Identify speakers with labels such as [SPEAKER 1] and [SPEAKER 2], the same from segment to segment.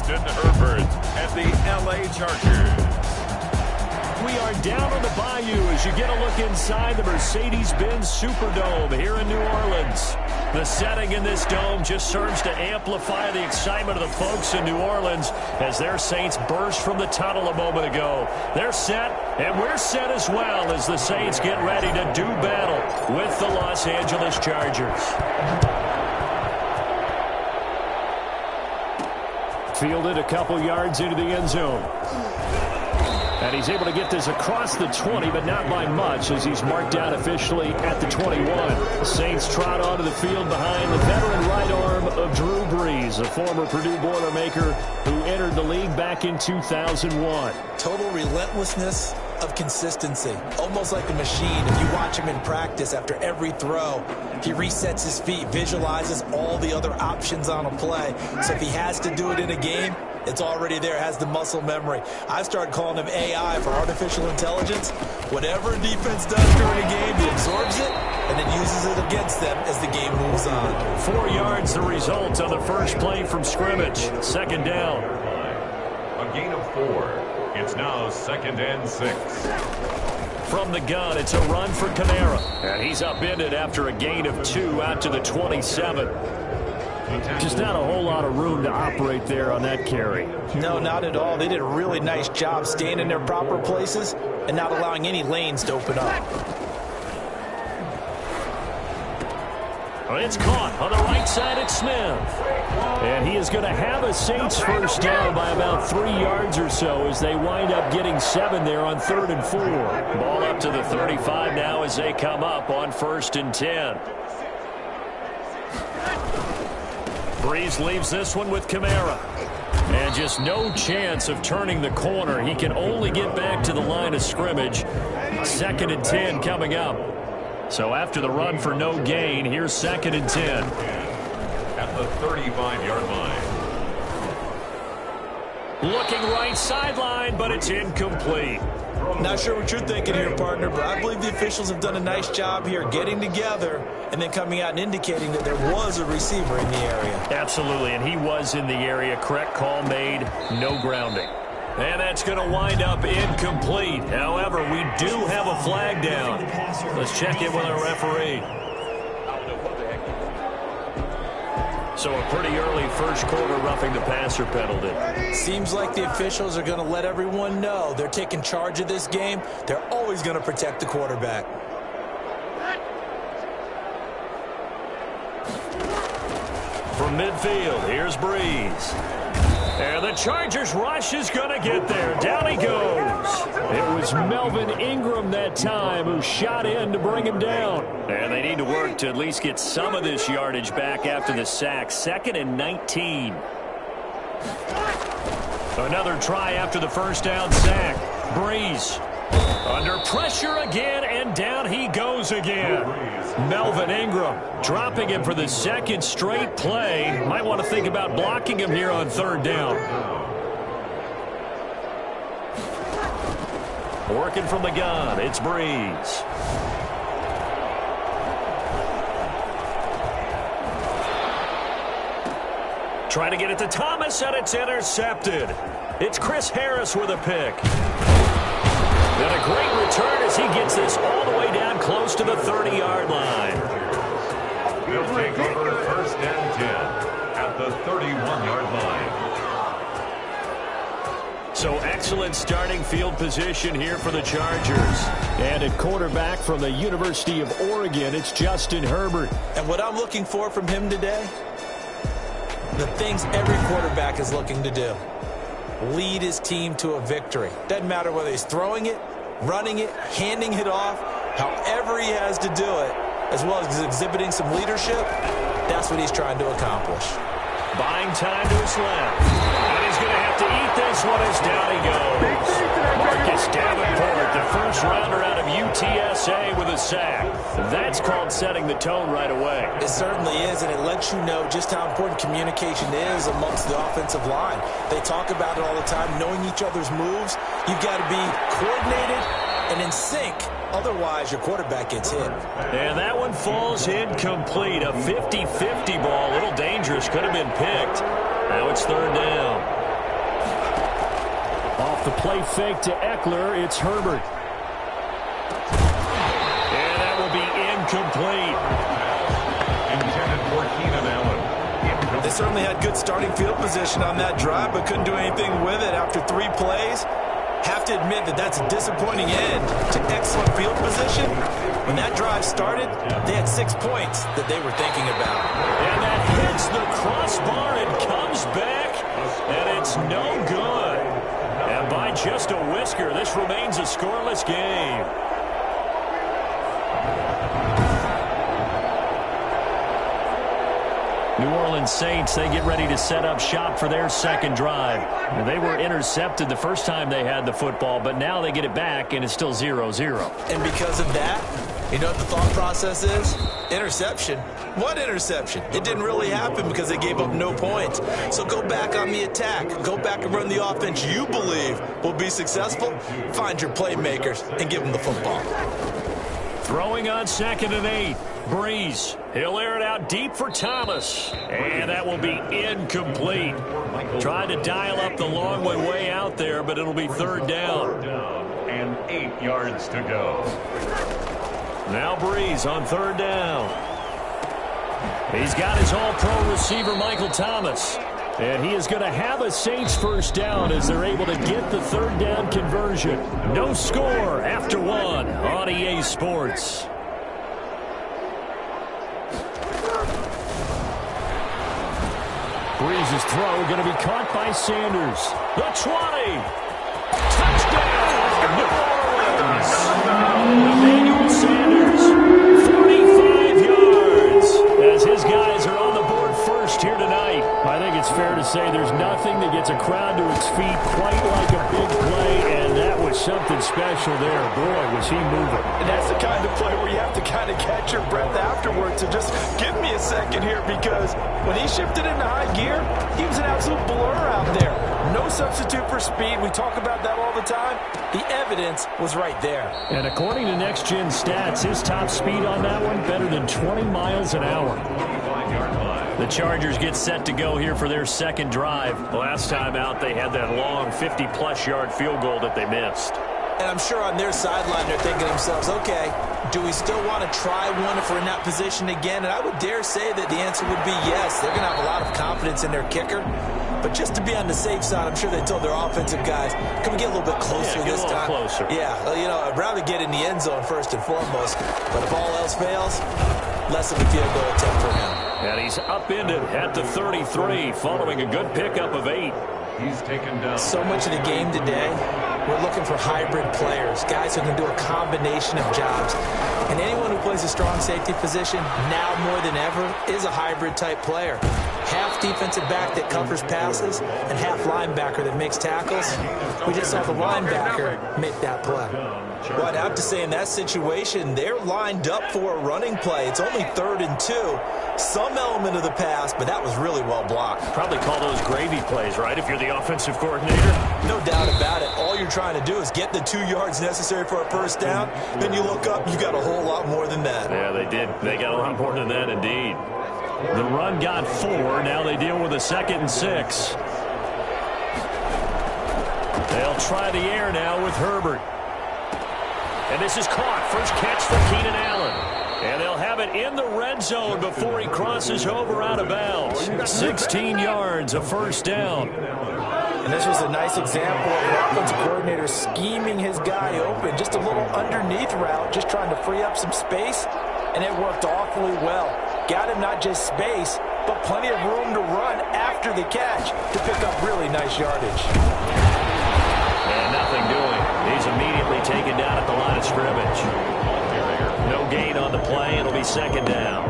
[SPEAKER 1] Justin Herbert and the LA Chargers.
[SPEAKER 2] We are down on the bayou as you get a look inside the Mercedes-Benz Superdome here in New Orleans. The setting in this dome just serves to amplify the excitement of the folks in New Orleans as their Saints burst from the tunnel a moment ago. They're set, and we're set as well as the Saints get ready to do battle with the Los Angeles Chargers. Fielded a couple yards into the end zone. And he's able to get this across the 20, but not by much as he's marked out officially at the 21. The Saints trot onto the field behind the veteran right arm of Drew Brees, a former Purdue Boilermaker who entered the league back in 2001.
[SPEAKER 3] Total relentlessness of consistency, almost like a machine. If you watch him in practice after every throw, he resets his feet, visualizes all the other options on a play. So if he has to do it in a game, it's already there, has the muscle memory. I've started calling him AI for artificial intelligence. Whatever a defense does during a game, he absorbs it and then uses it against them as the game moves on.
[SPEAKER 2] 4 yards the result on the first play from scrimmage. Second down.
[SPEAKER 1] A gain of 4. It's now 2nd and 6.
[SPEAKER 2] From the gun, it's a run for Kamara. And he's upended after a gain of 2 out to the 27. Just not a whole lot of room to operate there on that carry.
[SPEAKER 3] No, not at all. They did a really nice job staying in their proper places and not allowing any lanes to open up.
[SPEAKER 2] It's caught on the right side at Smith. And he is going to have a Saints first down by about 3 yards or so as they wind up getting 7 there on 3rd and 4. Ball up to the 35 now as they come up on 1st and 10. Brees leaves this one with Kamara. And just no chance of turning the corner. He can only get back to the line of scrimmage. 2nd and 10 coming up. So after the run for no gain, here's 2nd and 10.
[SPEAKER 1] At the 35-yard line.
[SPEAKER 2] Looking right sideline, but it's incomplete.
[SPEAKER 3] Not sure what you're thinking here, partner, but I believe the officials have done a nice job here getting together and then coming out and indicating that there was a receiver in the area.
[SPEAKER 2] Absolutely, and he was in the area. Correct call made, no grounding. And that's going to wind up incomplete. However, we do have a flag down. Let's check in with our referee. So a pretty early first quarter roughing the passer penalty.
[SPEAKER 3] Seems like the officials are going to let everyone know they're taking charge of this game. They're always going to protect the quarterback.
[SPEAKER 2] From midfield, here's Brees. And the Chargers rush is going to get there. Down he goes. It was Melvin Ingram that time who shot in to bring him down. And they need to work to at least get some of this yardage back after the sack. 2nd and 19. Another try after the first down sack. Brees under pressure again, and down he goes again. Melvin Ingram dropping him for the 2nd straight play. Might want to think about blocking him here on 3rd down. Working from the gun, it's Brees. Trying to get it to Thomas, and it's intercepted. It's Chris Harris with a pick. And a great return as he gets this all the way down close to the 30-yard line.
[SPEAKER 1] We'll take over 1st and 10 at the 31-yard line.
[SPEAKER 2] So excellent starting field position here for the Chargers. And at quarterback from the University of Oregon, it's Justin Herbert.
[SPEAKER 3] And what I'm looking for from him today, the things every quarterback is looking to do. Lead his team to a victory. Doesn't matter whether he's throwing it, running it, handing it off, however he has to do it, as well as exhibiting some leadership, that's what he's trying to accomplish.
[SPEAKER 2] Buying time to his left. And he's going to have to eat this one as down he goes. Marcus Davenport, the first rounder out of UTSA with a sack. That's called setting the tone right away.
[SPEAKER 3] It certainly is, and it lets you know just how important communication is amongst the offensive line. They talk about it all the time, knowing each other's moves. You've got to be coordinated and in sync. Otherwise, your quarterback gets hit.
[SPEAKER 2] And that one falls incomplete. A 50-50 ball. A little dangerous. Could have been picked. Now it's 3rd down. The play fake to Eckler. It's Herbert. And that will be incomplete.
[SPEAKER 1] Intended for Keenan Allen.
[SPEAKER 3] They certainly had good starting field position on that drive, but couldn't do anything with it after 3 plays. Have to admit that that's a disappointing end to excellent field position. When that drive started, they had 6 points that they were thinking about.
[SPEAKER 2] And that hits the crossbar and comes back, and it's no good. And by just a whisker, this remains a scoreless game. New Orleans Saints, they get ready to set up shop for their second drive. They were intercepted the first time they had the football, but now they get it back, and it's still 0-0.
[SPEAKER 3] And because of that, you know what the thought process is? Interception. What interception? It didn't really happen because they gave up no points. So go back on the attack. Go back and run the offense you believe will be successful. Find your playmakers and give them the football.
[SPEAKER 2] Throwing on 2nd and 8. Breeze. He'll air it out deep for Thomas. And that will be incomplete. Tried to dial up the long one way out there, but it'll be 3rd down.
[SPEAKER 1] And 8 yards to go.
[SPEAKER 2] Now Breeze on 3rd down. He's got his all-pro receiver, Michael Thomas. And he is going to have a Saints first down as they're able to get the 3rd down conversion. No score after 1 on EA Sports. Breeze's throw going to be caught by Sanders. The 20. Touchdown, New Orleans. Emmanuel Sanders, 45 yards as his guys are on the board first here tonight. I think it's fair to say there's nothing that gets a crowd to its feet quite like a big play, and that was something special there. Boy, was he moving.
[SPEAKER 3] And that's the kind of play where you have to kind of catch your breath afterwards. So just give me a second here, because when he shifted into high gear, he was an absolute blur out there. No substitute for speed. We talk about that all the time. The evidence was right there.
[SPEAKER 2] And according to Next Gen Stats, his top speed on that one better than 20 miles an hour. The Chargers get set to go here for their second drive. Last time out, they had that long 50-plus yard field goal that they missed.
[SPEAKER 3] And I'm sure on their sideline they're thinking to themselves, okay, do we still want to try one if we're in that position again? And I would dare say that the answer would be yes. They're going to have a lot of confidence in their kicker. But just to be on the safe side, I'm sure they told their offensive guys, can we get a little bit closer this time?
[SPEAKER 2] Closer.
[SPEAKER 3] Yeah, well, you know, I'd rather get in the end zone first and foremost. But if all else fails, less of a field goal attempt for him.
[SPEAKER 2] And he's upended at the 33 following a good pickup of 8.
[SPEAKER 1] He's taken down.
[SPEAKER 3] So much of the game today, we're looking for hybrid players, guys who can do a combination of jobs. And anyone who plays a strong safety position, now more than ever, is a hybrid type player. Half defensive back that covers passes and half linebacker that makes tackles. We just saw the linebacker make that play. Well, I'd have to say in that situation, they're lined up for a running play. It's only 3rd and 2. Some element of the pass, but that was really well blocked.
[SPEAKER 2] Probably call those gravy plays, right, if you're the offensive coordinator?
[SPEAKER 3] No doubt about it. All you're trying to do is get the 2 yards necessary for a first down. Then you look up, you got a whole lot more than that.
[SPEAKER 2] Yeah, they did. They got a lot more than that, indeed. The run got 4. Now they deal with a 2nd and 6. They'll try the air now with Herbert. And this is caught. First catch for Keenan Allen. And they'll have it in the red zone before he crosses over out of bounds. 16 yards, a first down.
[SPEAKER 3] And this was a nice example of an offensive coordinator scheming his guy open. Just a little underneath route, just trying to free up some space. And it worked awfully well. Got him not just space, but plenty of room to run after the catch to pick up really nice yardage.
[SPEAKER 2] And nothing doing. He's immediately taken down at the line of scrimmage. No gain on the play. It'll be 2nd down.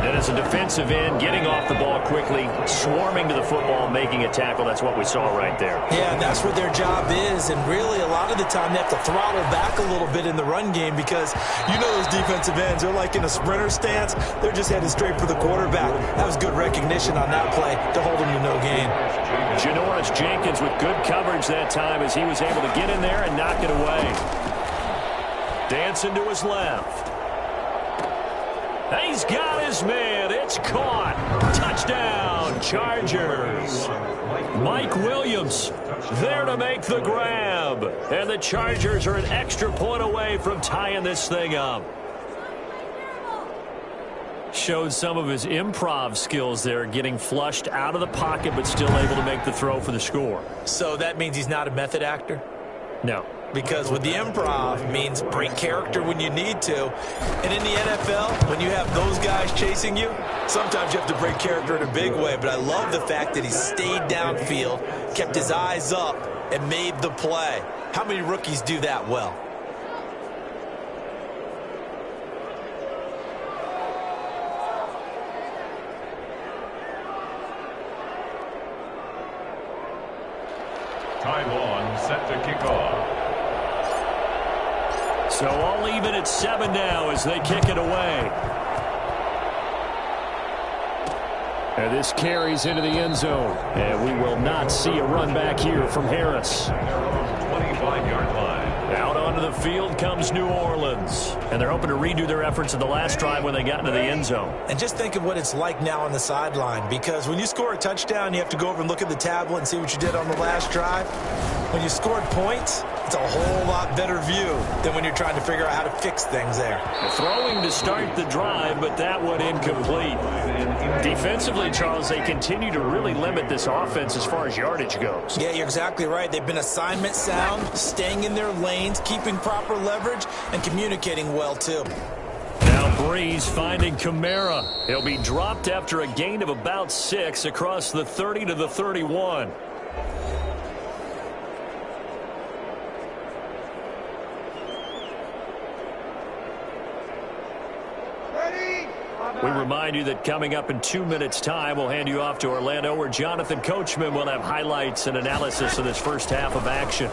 [SPEAKER 2] And as a defensive end, getting off the ball quickly, swarming to the football, making a tackle. That's what we saw right there.
[SPEAKER 3] Yeah, that's what their job is. And really, a lot of the time, they have to throttle back a little bit in the run game because you know those defensive ends, they're like in a sprinter stance. They're just headed straight for the quarterback. That was good recognition on that play to hold him to no gain.
[SPEAKER 2] Janoris Jenkins with good coverage that time as he was able to get in there and knock it away. Dancing to his left. He's got his man. It's caught. Touchdown, Chargers. Mike Williams there to make the grab. And the Chargers are an extra point away from tying this thing up. Showed some of his improv skills there, getting flushed out of the pocket but still able to make the throw for the score.
[SPEAKER 3] So that means he's not a method actor?
[SPEAKER 2] No.
[SPEAKER 3] Because with the improv means break character when you need to. And in the NFL, when you have those guys chasing you, sometimes you have to break character in a big way. But I love the fact that he stayed downfield, kept his eyes up, and made the play. How many rookies do that well?
[SPEAKER 1] Taiwan set to kick off.
[SPEAKER 2] So all even at 7 now as they kick it away. And this carries into the end zone. And we will not see a run back here from Harris.
[SPEAKER 1] 25-yard line.
[SPEAKER 2] Out onto the field comes New Orleans. And they're hoping to redo their efforts in the last drive when they got into the end zone.
[SPEAKER 3] And just think of what it's like now on the sideline, because when you score a touchdown, you have to go over and look at the tablet and see what you did on the last drive. When you scored points, it's a whole lot better view than when you're trying to figure out how to fix things there.
[SPEAKER 2] Throwing to start the drive, but that one incomplete. Defensively, Charles, they continue to really limit this offense as far as yardage goes.
[SPEAKER 3] Yeah, you're exactly right. They've been assignment sound, staying in their lanes, keeping proper leverage, and communicating well, too.
[SPEAKER 2] Now Breeze finding Kamara. He'll be dropped after a gain of about 6 across the 30 to the 31. We remind you that coming up in 2 minutes' time, we'll hand you off to Orlando, where Jonathan Coachman will have highlights and analysis of this first half of action.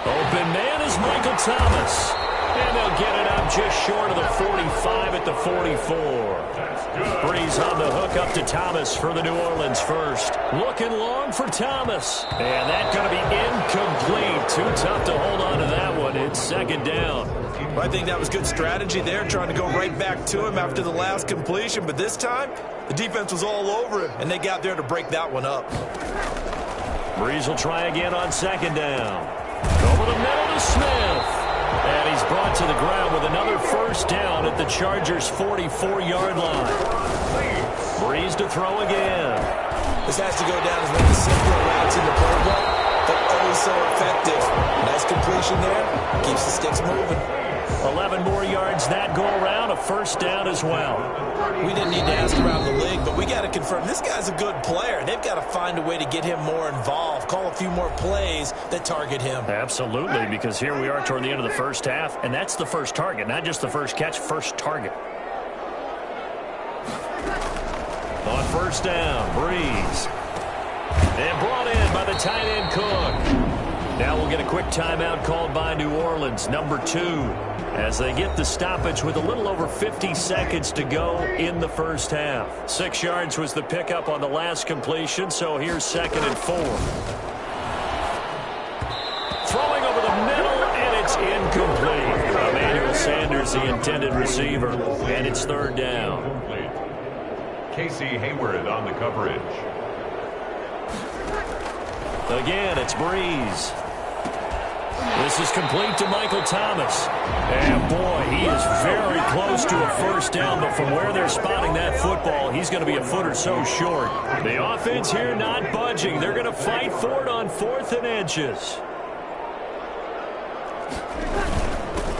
[SPEAKER 2] Open man is Michael Thomas. And they'll get it up just short of the 45 at the 44. Breeze on the hook up to Thomas for the New Orleans first. Looking long for Thomas. And that's going to be incomplete. Too tough to hold on to that one. It's second down.
[SPEAKER 3] Well, I think that was good strategy there, trying to go right back to him after the last completion. But this time, the defense was all over him, and they got there to break that one up.
[SPEAKER 2] Breeze will try again on second down. Over the middle to Smith. And he's brought to the ground with another first down at the Chargers' 44-yard line. Breeze to throw again.
[SPEAKER 3] This has to go down as one of the simpler routes in the playbook, but always so effective. Nice completion there. Keeps the sticks moving.
[SPEAKER 2] 11 more yards that go around, a first down as well.
[SPEAKER 3] We didn't need to ask around the league, but we got to confirm this guy's a good player. They've got to find a way to get him more involved, call a few more plays that target him.
[SPEAKER 2] Absolutely, because here we are toward the end of the first half, and that's the first target, not just the first catch, first target. On first down, Breeze. And brought in by the tight end Cook. Now we'll get a quick timeout called by New Orleans, number 2, as they get the stoppage with a little over 50 seconds to go in the first half. 6 yards was the pickup on the last completion, so here's 2nd and 4. Throwing over the middle, and it's incomplete. Emmanuel Sanders, the intended receiver, and it's 3rd down.
[SPEAKER 1] Casey Hayward on the coverage.
[SPEAKER 2] Again, it's Breeze. This is complete to Michael Thomas. And, boy, he is very close to a first down, but from where they're spotting that football, he's going to be a foot or so short. The offense here not budging. They're going to fight for it on 4th and inches.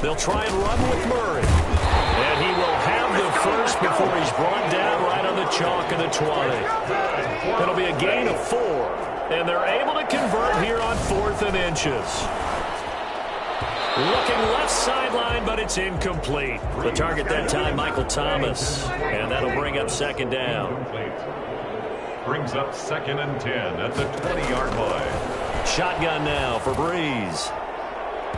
[SPEAKER 2] They'll try and run with Murray. And he will have the first before he's brought down right on the chalk of the 20. It'll be a gain of 4. And they're able to convert here on 4th and inches. Looking left sideline, but it's incomplete. The target that time, Michael Thomas. And that'll bring up 2nd down.
[SPEAKER 1] Brings up 2nd and 10 at the 20-yard line.
[SPEAKER 2] Shotgun now for Breeze.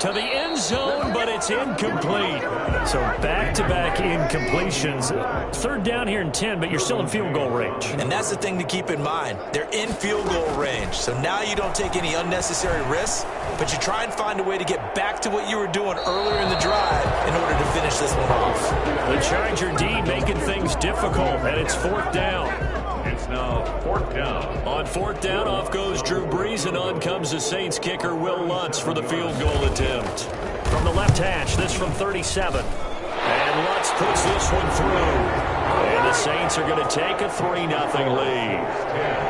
[SPEAKER 2] To the end zone, but it's incomplete. So back-to-back incompletions. 3rd down here and 10, but you're still in field goal range.
[SPEAKER 3] And that's the thing to keep in mind. They're in field goal range. So now you don't take any unnecessary risks, but you try and find a way to get back to what you were doing earlier in the drive in order to finish this one off.
[SPEAKER 2] The Charger D making things difficult, and it's 4th down.
[SPEAKER 1] It's now 4th down.
[SPEAKER 2] On 4th down, off goes Drew Brees, and on comes the Saints kicker Will Lutz for the field goal attempt. From the left hash, this from 37. And Lutz puts this one through. And the Saints are going to take a 3-0 lead.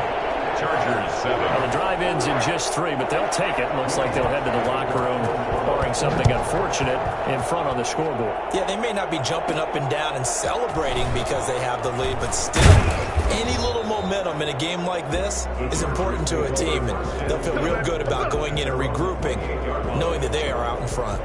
[SPEAKER 1] Chargers 7.
[SPEAKER 2] Well, the drive ends in just 3, but they'll take it. Looks like they'll head to the locker room, barring something unfortunate, in front on the scoreboard.
[SPEAKER 3] Yeah, they may not be jumping up and down and celebrating because they have the lead, but still, any little momentum in a game like this is important to a team, and they'll feel real good about going in and regrouping, knowing that they are out in front.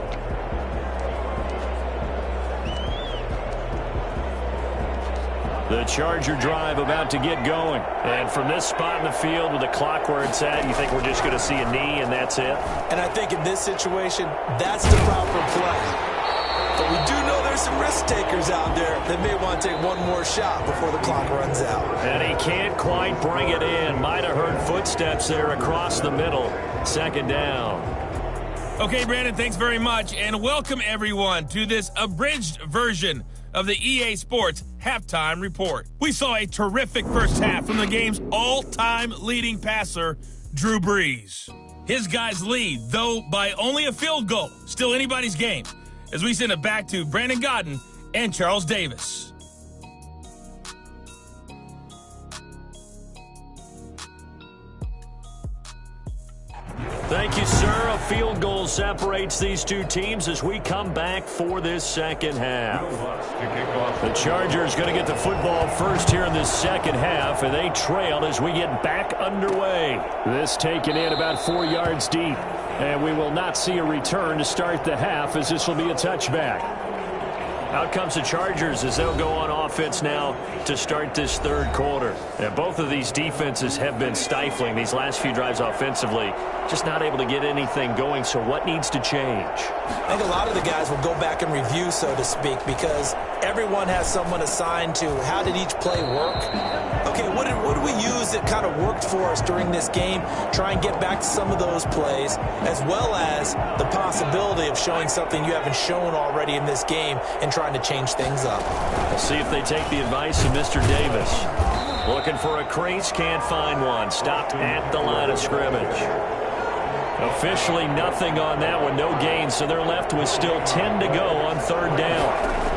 [SPEAKER 2] The Charger drive about to get going. And from this spot in the field with the clock where it's at, you think we're just going to see a knee and that's it?
[SPEAKER 3] And I think in this situation, that's the proper play. But we do know there's some risk takers out there that may want to take one more shot before the clock runs out.
[SPEAKER 2] And he can't quite bring it in. Might have heard footsteps there across the middle. 2nd down.
[SPEAKER 4] Okay, Brandon, thanks very much. And welcome, everyone, to this abridged version of the EA Sports Halftime Report. We saw a terrific first half from the game's all-time leading passer, Drew Brees. His guys lead, though by only a field goal. Still anybody's game, as we send it back to Brandon Godden and Charles Davis.
[SPEAKER 2] Thank you, sir. A field goal separates these two teams as we come back for this second half. The Chargers going to get the football first here in this second half, and they trail as we get back underway. This taken in about 4 yards deep, and we will not see a return to start the half as this will be a touchback. Out comes the Chargers as they'll go on offense now to start this third quarter. And both of these defenses have been stifling these last few drives offensively. Just not able to get anything going, so what needs to change?
[SPEAKER 3] I think a lot of the guys will go back and review, so to speak, because everyone has someone assigned to how did each play work. Okay, what did we use that kind of worked for us during this game? Try and get back to some of those plays, as well as the possibility of showing something you haven't shown already in this game and trying to change things up.
[SPEAKER 2] We'll see if they take the advice of Mr. Davis. Looking for a crease, can't find one. Stopped at the line of scrimmage. Officially nothing on that one, no gain, so they're left with still 10 to go on 3rd down.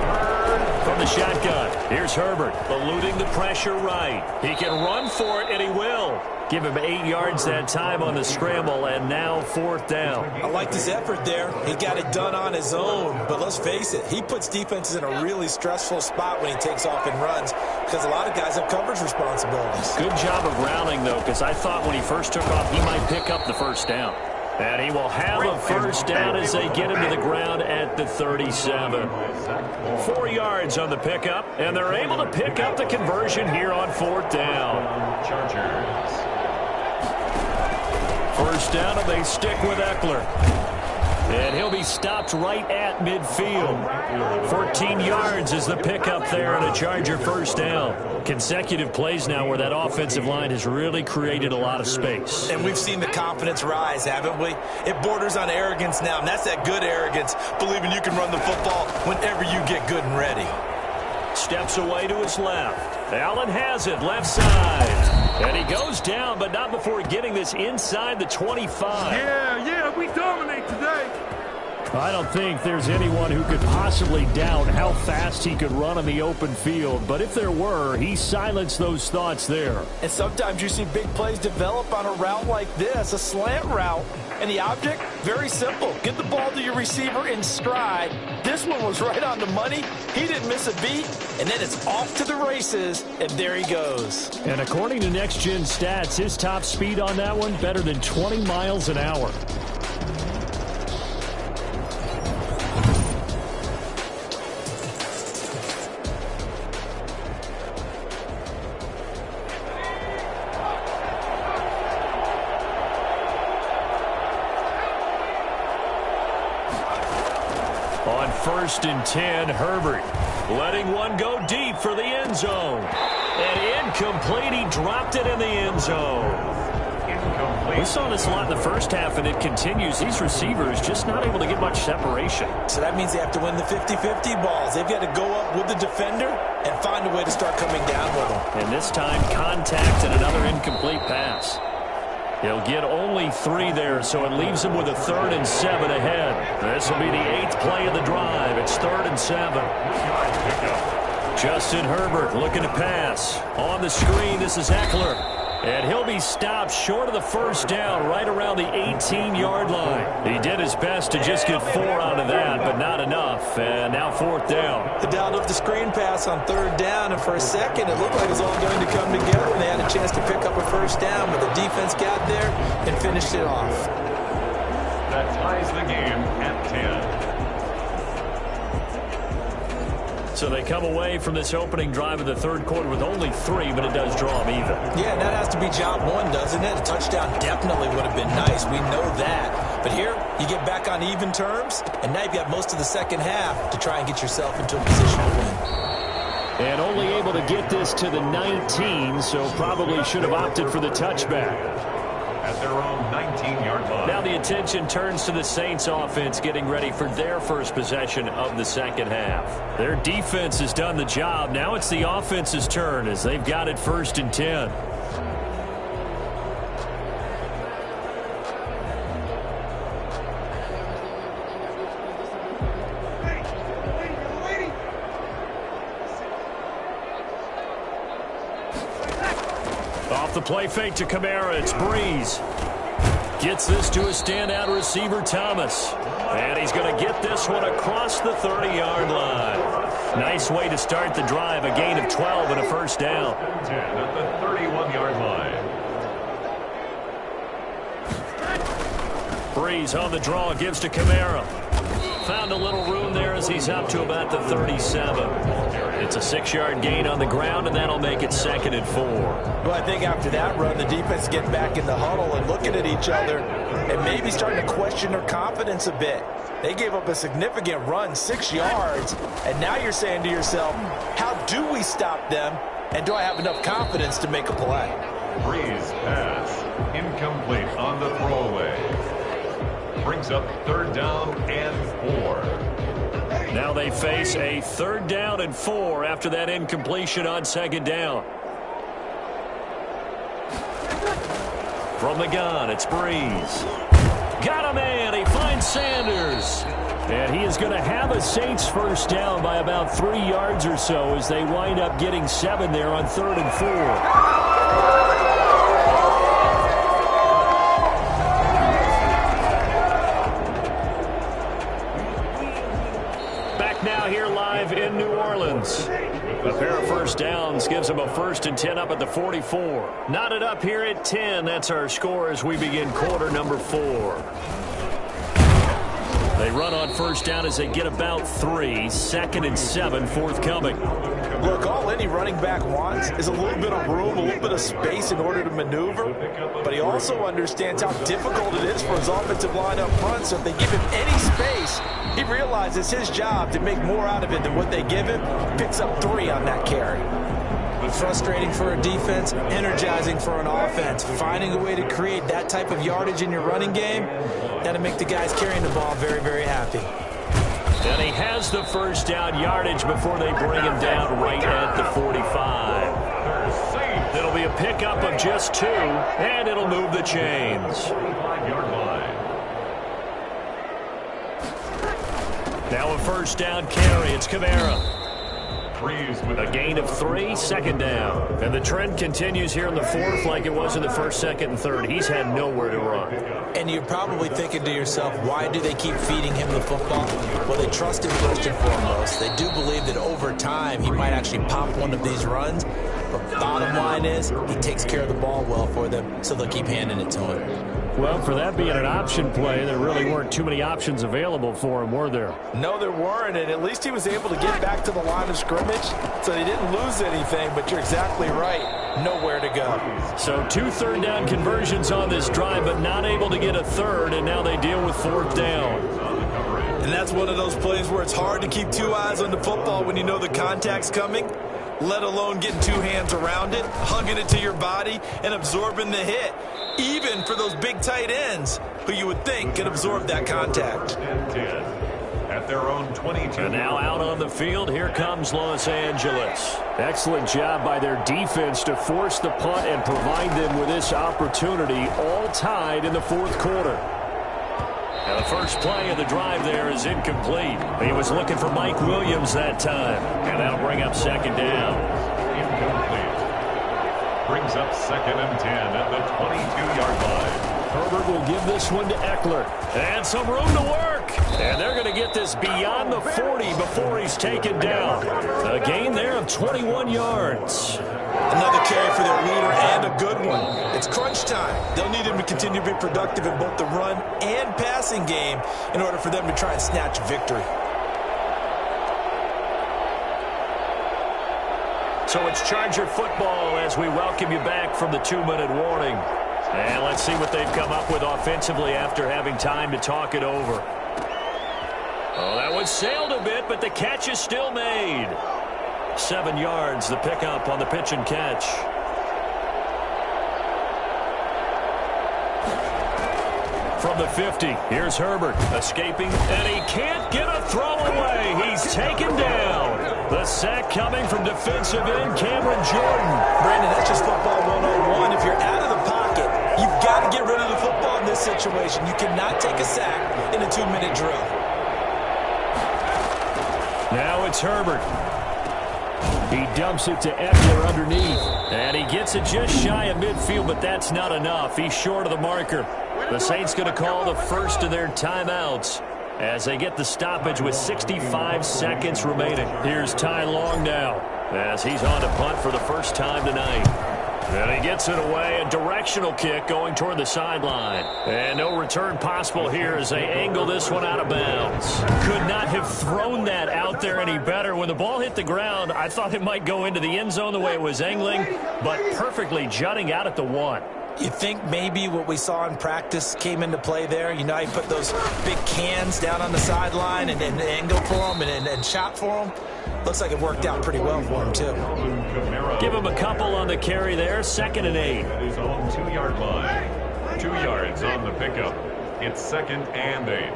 [SPEAKER 2] From the shotgun, here's Herbert, eluding the pressure right. He can run for it, and he will. Give him 8 yards that time on the scramble, and now 4th down.
[SPEAKER 3] I liked his effort there. He got it done on his own, but let's face it, he puts defenses in a really stressful spot when he takes off and runs because a lot of guys have coverage responsibilities.
[SPEAKER 2] Good job of rounding, though, because I thought when he first took off, he might pick up the first down. And he will have a first down as they get him to the ground at the 37. 4 yards on the pickup, and they're able to pick up the conversion here on 4th down.
[SPEAKER 1] Chargers.
[SPEAKER 2] First down, and they stick with Eckler. And he'll be stopped right at midfield. 14 yards is the pickup there, and a Charger first down. Consecutive plays now where that offensive line has really created a lot of space.
[SPEAKER 3] And we've seen the confidence rise, haven't we? It borders on arrogance now, and that's that good arrogance, believing you can run the football whenever you get good and ready.
[SPEAKER 2] Steps away to his left. Allen has it, left side. And he goes down, but not before getting this inside the 25.
[SPEAKER 5] Yeah, we dominate today.
[SPEAKER 2] I don't think there's anyone who could possibly doubt how fast he could run on the open field. But if there were, he silenced those thoughts there.
[SPEAKER 3] And sometimes you see big plays develop on a route like this, a slant route. And the object, very simple. Get the ball to your receiver in stride. This one was right on the money. He didn't miss a beat. And then it's off to the races, and there he goes.
[SPEAKER 2] And according to Next Gen Stats, his top speed on that one, better than 20 miles an hour. On 1st and 10, Herbert letting one go deep for the end zone. And incomplete, he dropped it in the end zone.
[SPEAKER 1] Incomplete.
[SPEAKER 2] We saw this a lot in the first half, and it continues. These receivers just not able to get much separation.
[SPEAKER 3] So that means they have to win the 50-50 balls. They've got to go up with the defender and find a way to start coming down with them.
[SPEAKER 2] And this time, contact and another incomplete pass. He'll get only 3 there, so it leaves him with a 3rd and 7 ahead. This will be the 8th play of the drive. It's 3rd and 7. Justin Herbert looking to pass. On the screen, this is Eckler. And he'll be stopped short of the first down right around the 18-yard line. He did his best to just get 4 out of that, but not enough. And now 4th down.
[SPEAKER 3] The down of the screen pass on 3rd down, and for a second it looked like it was all going to come together, and they had a chance to pick up a first down, but the defense got there and finished it off.
[SPEAKER 1] That ties the game at 10.
[SPEAKER 2] So they come away from this opening drive of the 3rd quarter with only 3, but it does draw them even.
[SPEAKER 3] Yeah, and that has to be job 1, doesn't it? A touchdown definitely would have been nice. We know that. But here, you get back on even terms, and now you've got most of the second half to try and get yourself into a position to win.
[SPEAKER 2] And only able to get this to the 19, so probably should have opted for the touchback.
[SPEAKER 1] At their own 19-yard line.
[SPEAKER 2] Now the attention turns to the Saints offense getting ready for their first possession of the second half. Their defense has done the job. Now it's the offense's turn as they've got it 1st and 10. Off the play fake to Kamara, it's Breeze. Gets this to a standout receiver, Thomas. And he's going to get this one across the 30-yard line. Nice way to start the drive, a gain of 12 and a first down.
[SPEAKER 1] 10 at the 31-yard line.
[SPEAKER 2] Breeze on the draw, gives to Kamara. Found a little room there as he's up to about the 37. It's a 6-yard gain on the ground, and that'll make it 2nd and 4.
[SPEAKER 3] Well, I think after that run, the defense get back in the huddle and looking at each other and maybe starting to question their confidence a bit. They gave up a significant run, 6 yards, and now you're saying to yourself, how do we stop them, and do I have enough confidence to make a play?
[SPEAKER 1] Breeze pass. Incomplete on the throwaway. Brings up 3rd down and 4.
[SPEAKER 2] Now they face a 3rd down and 4 after that incompletion on 2nd down. From the gun, it's Breeze. Got a man. He finds Sanders. And he is going to have a Saints first down by about 3 yards or so as they wind up getting 7 there on 3rd and 4. Now here live in New Orleans. A pair of first downs gives them a 1st and 10 up at the 44. Knotted up here at 10. That's our score as we begin quarter number 4. They run on first down as they get about 3. 2nd and 7 forthcoming.
[SPEAKER 3] Look, all any running back wants is a little bit of room, a little bit of space in order to maneuver. But he also understands how difficult it is for his offensive line up front. So if they give him any space, he realizes his job to make more out of it than what they give him. Picks up 3 on that carry. Frustrating for a defense, energizing for an offense. Finding a way to create that type of yardage in your running game, that'll make the guys carrying the ball very, very happy.
[SPEAKER 2] And he has the first down yardage before they bring him down right at the 45. It'll be a pickup of just 2, and it'll move the chains.
[SPEAKER 1] 5-yard line.
[SPEAKER 2] Now a first down carry. It's Kamara. A gain of 3, 2nd down. And the trend continues here in the 4th like it was in the 1st, 2nd, and 3rd. He's had nowhere to run.
[SPEAKER 3] And you're probably thinking to yourself, why do they keep feeding him the football? Well, they trust him first and foremost. They do believe that over time he might actually pop one of these runs. But bottom line is he takes care of the ball well for them, so they'll keep handing it to him.
[SPEAKER 2] Well, for that being an option play, there really weren't too many options available for him, were there?
[SPEAKER 3] No, there weren't, and at least he was able to get back to the line of scrimmage, so they didn't lose anything, but you're exactly right. Nowhere to go.
[SPEAKER 2] So 2 third down conversions on this drive, but not able to get a 3rd, and now they deal with 4th down.
[SPEAKER 3] And that's one of those plays where it's hard to keep 2 eyes on the football when you know the contact's coming, let alone getting 2 hands around it, hugging it to your body, and absorbing the hit. even for those big tight ends who you would think could absorb that contact.
[SPEAKER 1] And 10 at their own 22.
[SPEAKER 2] And now out on the field, here comes Los Angeles. Excellent job by their defense to force the punt and provide them with this opportunity, all tied in the fourth quarter. Now the first play of the drive there is incomplete. He was looking for Mike Williams that time. And that'll bring up second down.
[SPEAKER 1] Incomplete. Brings up 2nd and 10 at the 22-yard line.
[SPEAKER 2] Herbert will give this one to Eckler. And some room to work. And they're going to get this beyond the 40 before he's taken down. A gain there of 21 yards.
[SPEAKER 3] Another carry for their leader and a good one. It's crunch time. They'll need him to continue to be productive in both the run and passing game in order for them to try and snatch victory.
[SPEAKER 2] So it's Charger football as we welcome you back from the 2-minute warning. And let's see what they've come up with offensively after having time to talk it over. Oh, that one sailed a bit, but the catch is still made. 7 yards, the pickup on the pitch and catch. From the 50, here's Herbert escaping, and he can't get a throw away. He's taken down. The sack coming from defensive end Cameron Jordan.
[SPEAKER 3] Brandon, that's just football 101. If you're out of the pocket, you've got to get rid of the football in this situation. You cannot take a sack in a 2-minute drill.
[SPEAKER 2] Now it's Herbert. He dumps it to Eckler underneath. And he gets it just shy of midfield, but that's not enough. He's short of the marker. The Saints going to call the first of their timeouts as they get the stoppage with 65 seconds remaining. Here's Ty Long now as he's on to punt for the first time tonight. And he gets it away, a directional kick going toward the sideline. And no return possible here as they angle this one out of bounds. Could not have thrown that out there any better. When the ball hit the ground, I thought it might go into the end zone the way it was angling, but perfectly jutting out at the 1.
[SPEAKER 3] You think maybe what we saw in practice came into play there? You know, he put those big cans down on the sideline and angle for them and shot for them. Looks like it worked out pretty well for him, too.
[SPEAKER 2] Give him a couple on the carry there. 2nd and 8.
[SPEAKER 1] At his own 2-yard line. 2 yards on the pickup. It's 2nd and 8.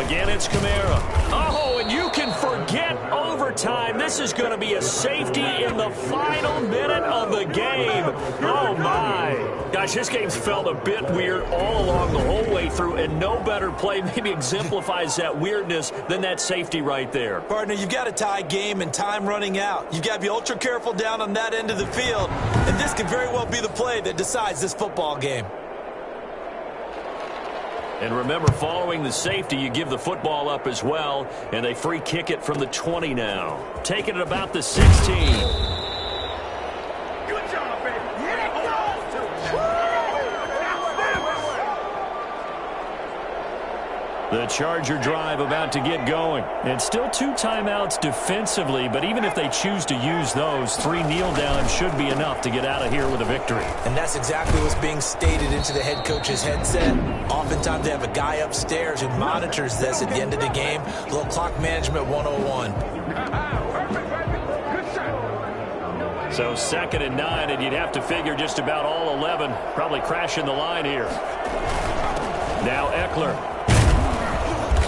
[SPEAKER 2] Again, it's Kamara. Oh, and you can forget overtime. This is going to be a safety in the final minute of the game. Oh, my. Gosh, this game's felt a bit weird all along the whole way through, and no better play maybe exemplifies that weirdness than that safety right there.
[SPEAKER 3] Partner, you've got a tie game and time running out. You've got to be ultra careful down on that end of the field, and this could very well be the play that decides this football game.
[SPEAKER 2] And remember, following the safety, you give the football up as well, and they free kick it from the 20 now. Taking it about the 16.
[SPEAKER 5] Good job, baby.
[SPEAKER 2] The Charger drive about to get going. And still 2 timeouts defensively, but even if they choose to use those, 3 kneel downs should be enough to get out of here with a victory.
[SPEAKER 3] And that's exactly what's being stated into the head coach's headset. Oftentimes they have a guy upstairs who monitors this at the end of the game. A little clock management 101.
[SPEAKER 2] So 2nd and 9, and you'd have to figure just about all 11 probably crashing the line here. Now Eckler.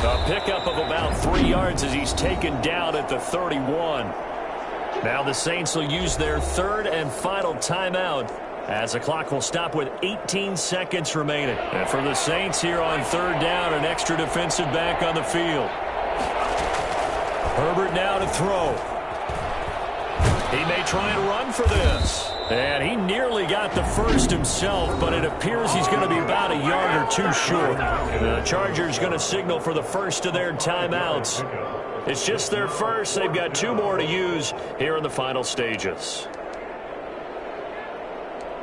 [SPEAKER 2] A pickup of about 3 yards as he's taken down at the 31. Now the Saints will use their 3rd and final timeout as the clock will stop with 18 seconds remaining. And for the Saints here on 3rd down, an extra defensive back on the field. Herbert now to throw. He may try and run for this. And he nearly got the first himself, but it appears he's going to be about a yard or 2 short. The Chargers going to signal for the first of their timeouts. It's just their first. They've got 2 more to use here in the final stages.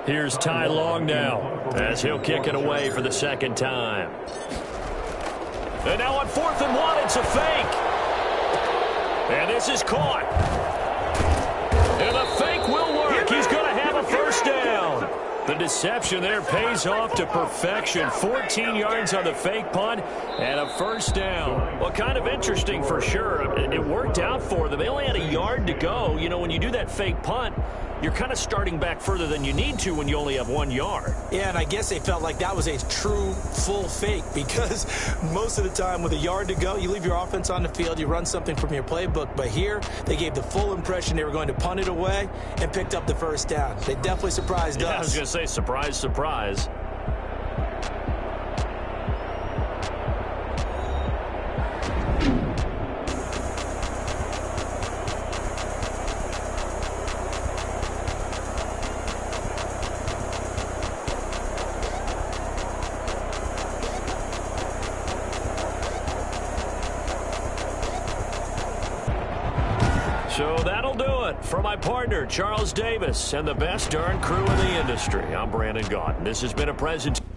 [SPEAKER 2] Here's Ty Long now as he'll kick it away for the 2nd time. And now on 4th and 1, it's a fake. And this is caught. And the fake will work. He's going to have a first down. The deception there pays off to perfection. 14 yards on the fake punt and a first down. Well, kind of interesting for sure. It worked out for them. They only had a yard to go. You know, when you do that fake punt, you're kind of starting back further than you need to when you only have 1 yard.
[SPEAKER 3] Yeah, and I guess they felt like that was a true full fake because most of the time with a yard to go, you leave your offense on the field, you run something from your playbook. But here, they gave the full impression they were going to punt it away and picked up the first down. They definitely surprised us.
[SPEAKER 2] I was going to say, surprise, surprise. So that'll do it. For my partner, Charles Davis, and the best darn crew in the industry, I'm Brandon Gaudin. This has been a presentation.